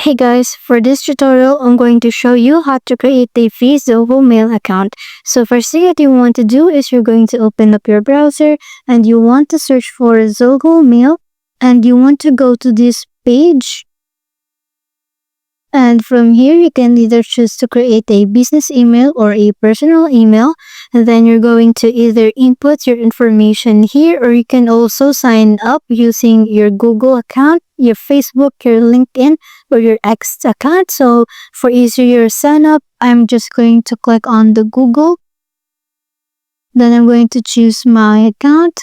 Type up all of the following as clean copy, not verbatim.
Hey guys, for this tutorial, I'm going to show you how to create a free Zoho mail account. So first thing that you want to do is you're going to open up your browser and you want to search for Zoho mail and you want to go to this page. And from here, you can either choose to create a business email or a personal email. And then you're going to either input your information here, or you can also sign up using your Google account, your Facebook, your LinkedIn, or your X account. So for easier sign up, I'm just going to click on the Google. Then I'm going to choose my account.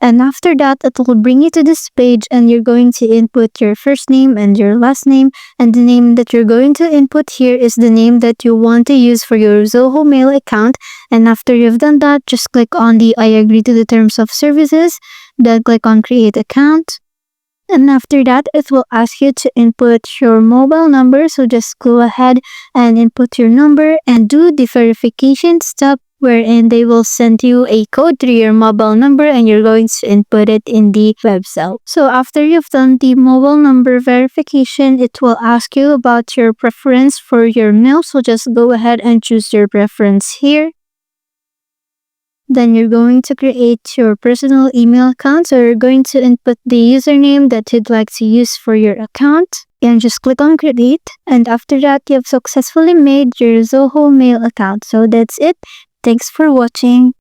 And after that, it will bring you to this page and you're going to input your first name and your last name. And the name that you're going to input here is the name that you want to use for your Zoho mail account. And after you've done that, just click on the I agree to the terms of services. Then click on create account. And after that, it will ask you to input your mobile number. So just go ahead and input your number and do the verification step, wherein they will send you a code through your mobile number and you're going to input it in the web cell. So after you've done the mobile number verification, it will ask you about your preference for your mail. So just go ahead and choose your preference here. Then you're going to create your personal email account. So you're going to input the username that you'd like to use for your account and just click on create. And after that, you've successfully made your Zoho mail account. So that's it. Thanks for watching.